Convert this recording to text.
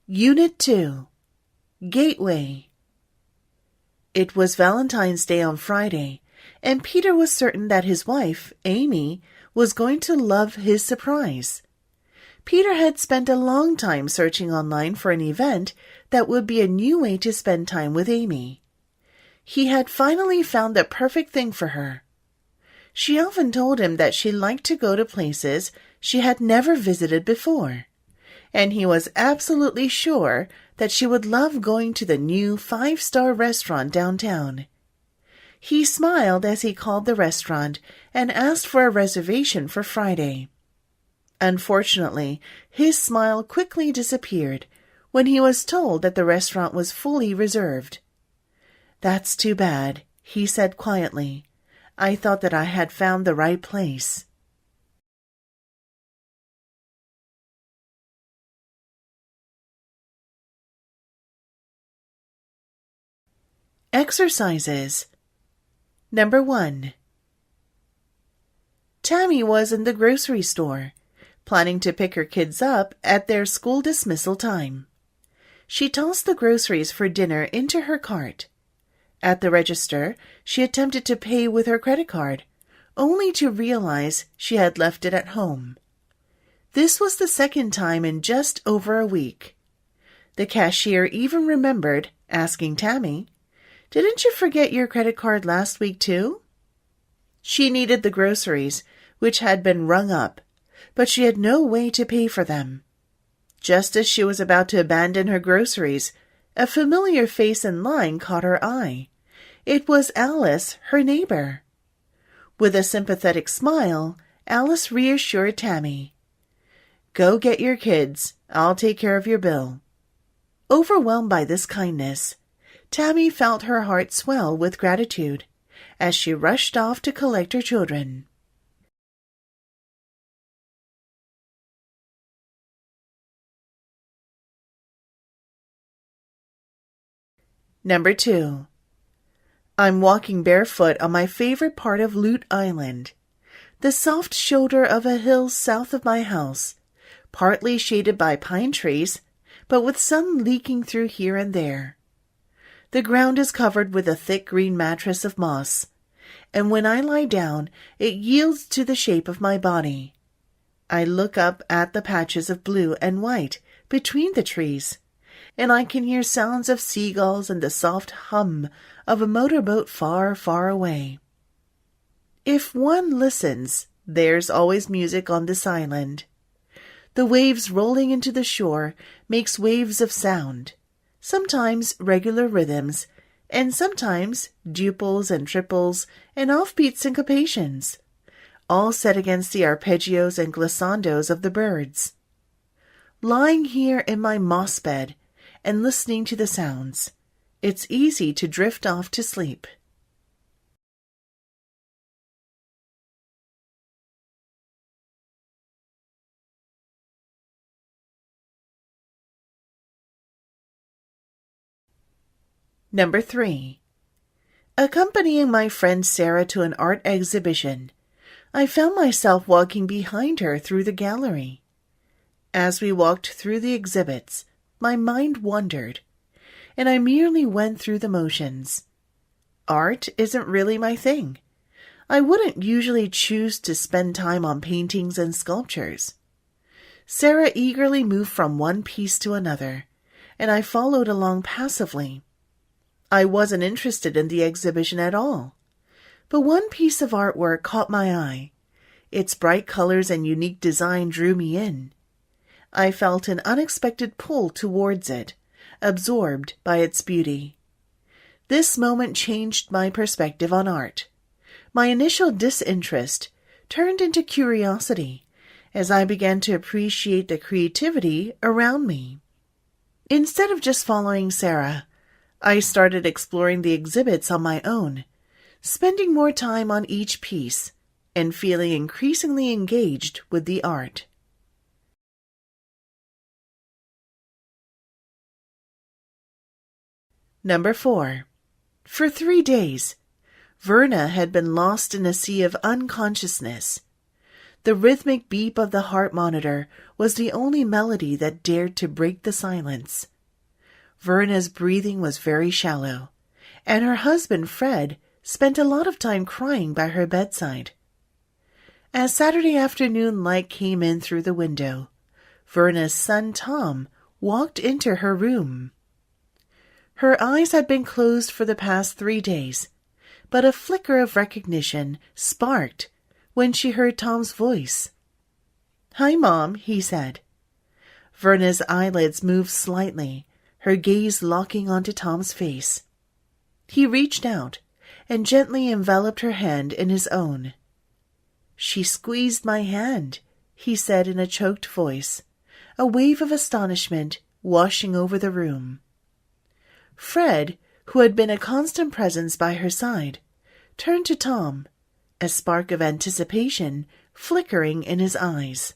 Unit 2, Gateway. It was Valentine's Day on Friday, and Peter was certain that his wife, Amy, was going to love his surprise. Peter had spent a long time searching online for an event that would be a new way to spend time with Amy. He had finally found the perfect thing for her. She often told him that she liked to go to places she had never visited before, and he was absolutely sure that she would love going to the new 5-star restaurant downtown. He smiled as he called the restaurant and asked for a reservation for Friday. Unfortunately, his smile quickly disappeared when he was told that the restaurant was fully reserved. "That's too bad," he said quietly. "I thought that I had found the right place." Exercises. Number 1. Tammy was in the grocery store, planning to pick her kids up at their school dismissal time. She tossed the groceries for dinner into her cart. At the register, she attempted to pay with her credit card, only to realize she had left it at home. This was the second time in just over a week. The cashier even remembered asking Tammy, "Didn't you forget your credit card last week too?" She needed the groceries, which had been rung up, but she had no way to pay for them. Just as she was about to abandon her groceries, a familiar face in line caught her eye. It was Alice, her neighbor. With a sympathetic smile, Alice reassured Tammy, "Go get your kids. I'll take care of your bill." Overwhelmed by this kindness, Tammy felt her heart swell with gratitude as she rushed off to collect her children. Number 2. I'm walking barefoot on my favorite part of Lute Island, the soft shoulder of a hill south of my house, partly shaded by pine trees, but with sun leaking through here and there. The ground is covered with a thick green mattress of moss, and when I lie down, it yields to the shape of my body. I look up at the patches of blue and white between the trees, and I can hear sounds of seagulls and the soft hum of a motorboat far, far away. If one listens, there's always music on this island. The waves rolling into the shore makes waves of sound, sometimes regular rhythms, and sometimes duples and triples and offbeat syncopations, all set against the arpeggios and glissandos of the birds. Lying here in my moss bed and listening to the sounds, it's easy to drift off to sleep. Number 3. Accompanying my friend Sarah to an art exhibition, I found myself walking behind her through the gallery. As we walked through the exhibits, my mind wandered, and I merely went through the motions. Art isn't really my thing. I wouldn't usually choose to spend time on paintings and sculptures. Sarah eagerly moved from one piece to another, and I followed along passively. I wasn't interested in the exhibition at all, but one piece of artwork caught my eye. Its bright colors and unique design drew me in. I felt an unexpected pull towards it, absorbed by its beauty. This moment changed my perspective on art. My initial disinterest turned into curiosity as I began to appreciate the creativity around me. Instead of just following Sarah, I started exploring the exhibits on my own, spending more time on each piece and feeling increasingly engaged with the art. Number 4. For 3 days, Verna had been lost in a sea of unconsciousness. The rhythmic beep of the heart monitor was the only melody that dared to break the silence. Verna's breathing was very shallow, and her husband, Fred, spent a lot of time crying by her bedside. As Saturday afternoon light came in through the window, Verna's son, Tom, walked into her room. Her eyes had been closed for the past 3 days, but a flicker of recognition sparked when she heard Tom's voice. "Hi, Mom," he said. Verna's eyelids moved slightly, her gaze locking onto Tom's face. He reached out and gently enveloped her hand in his own. "She squeezed my hand," he said in a choked voice, a wave of astonishment washing over the room. Fred, who had been a constant presence by her side, turned to Tom, a spark of anticipation flickering in his eyes.